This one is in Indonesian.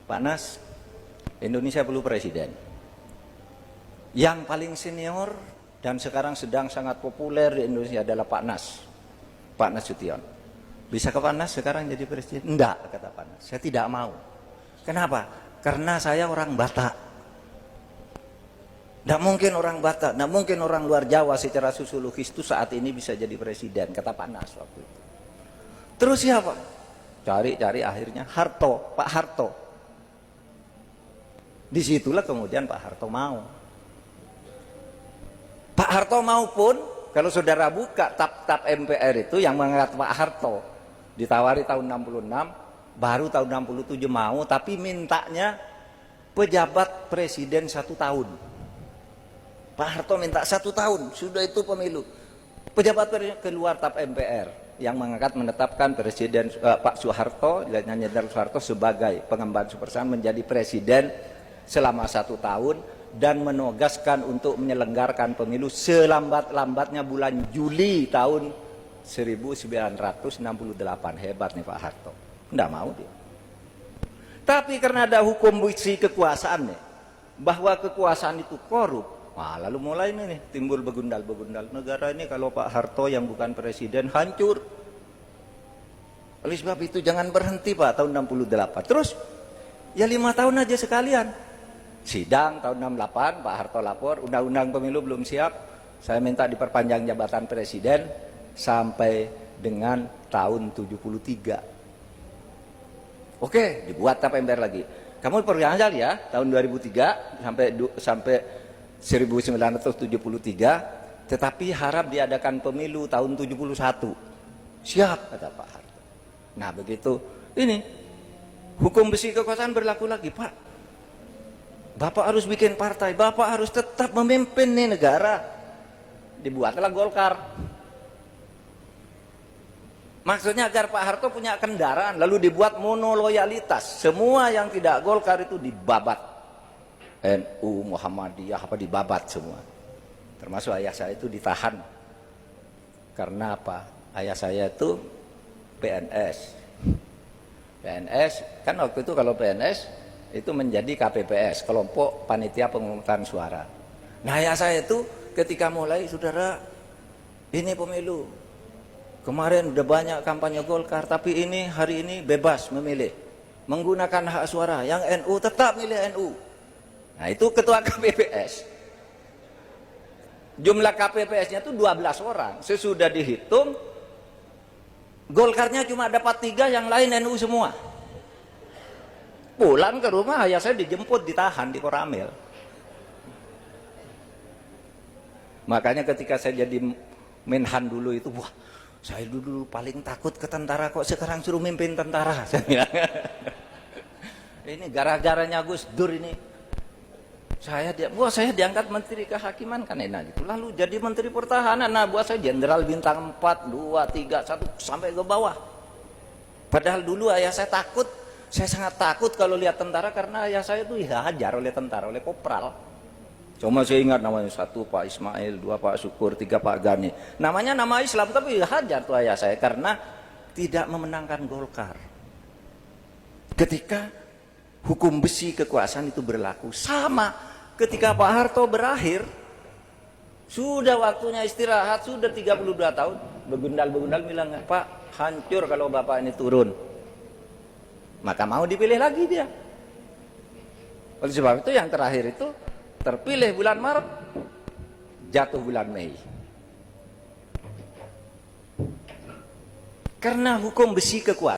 Pak Nas, Indonesia perlu presiden yang paling senior dan sekarang sedang sangat populer di Indonesia adalah Pak Nas Sution. Bisa ke Pak Nas sekarang jadi presiden? Enggak, kata Pak Nas, saya tidak mau. Kenapa? Karena saya orang Batak. Tidak mungkin orang Batak, tidak mungkin orang luar Jawa secara sosiologis itu saat ini bisa jadi presiden, kata Pak Nas waktu itu. Terus siapa? Cari akhirnya Pak Harto. Disitulah kemudian Pak Harto mau. Pak Harto mau pun, kalau saudara buka tap MPR itu yang mengangkat Pak Harto, ditawari tahun 66, baru tahun 67 mau, tapi mintanya pejabat presiden 1 tahun. Pak Harto minta 1 tahun, sudah itu pemilu. Pejabat keluar tap MPR yang mengangkat menetapkan presiden Pak Soeharto, Jenderal Soeharto sebagai pengemban Supersan menjadi presiden selama 1 tahun dan menugaskan untuk menyelenggarakan pemilu selambat-lambatnya bulan Juli tahun 1968. Hebat nih Pak Harto. Enggak mau dia. Tapi karena ada hukum besi kekuasaan nih, bahwa kekuasaan itu korup. Wah, lalu mulai nih timbul begundal-begundal. Negara ini kalau Pak Harto yang bukan presiden hancur. Oleh sebab itu jangan berhenti Pak tahun 68. Terus ya 5 tahun aja sekalian. Sidang tahun 68 Pak Harto lapor, undang-undang pemilu belum siap. Saya minta diperpanjang jabatan presiden sampai dengan tahun 73. Oke, dibuat tap MPR lagi. Kamu perpanjang ya tahun 2003 sampai 1973, tetapi harap diadakan pemilu tahun 71. Siap, kata Pak Harto. Nah begitu, ini hukum besi kekuasaan berlaku lagi. Pak, Bapak harus bikin partai, Bapak harus tetap memimpin nih negara. Dibuatlah Golkar. Maksudnya agar Pak Harto punya kendaraan, lalu dibuat monoloyalitas. Semua yang tidak Golkar itu dibabat. NU, Muhammadiyah, dibabat semua. Termasuk ayah saya itu ditahan. Karena apa? Ayah saya itu PNS. PNS, kan waktu itu kalau PNS itu menjadi KPPS, kelompok panitia pemungutan suara. Nah ayah saya itu ketika mulai, saudara, ini pemilu. Kemarin udah banyak kampanye Golkar, tapi ini hari ini bebas memilih. Menggunakan hak suara, yang NU tetap milih NU. Nah itu ketua KPPS. Jumlah KPPS-nya itu 12 orang. Sesudah dihitung, Golkarnya cuma dapat 3, yang lain NU semua. Pulang ke rumah, ayah saya dijemput, ditahan di Koramil. Makanya ketika saya jadi menhan dulu itu, wah, saya dulu paling takut ke tentara, kok sekarang suruh mimpin tentara. Saya bilang, ini gara-garanya Gus Dur ini. Saya diangkat menteri kehakiman kan enak gitu. Lalu jadi menteri pertahanan, nah buat saya jenderal bintang 4, 2, 3, 1 sampai ke bawah. Padahal dulu ayah saya takut, saya sangat takut kalau lihat tentara karena ayah saya itu dihajar oleh tentara, oleh kopral. Cuma saya ingat namanya 1 Pak Ismail, 2 Pak Syukur, 3 Pak Gani. Namanya nama Islam tapi dihajar tuh ayah saya karena tidak memenangkan Golkar. Ketika hukum besi kekuasaan itu berlaku sama. Ketika Pak Harto berakhir, sudah waktunya istirahat, sudah 32 tahun, begundal bilang, Pak, hancur kalau Bapak ini turun. Maka mau dipilih lagi dia. Oleh sebab itu yang terakhir itu terpilih bulan Maret, jatuh bulan Mei. Karena hukum besi kekuasaan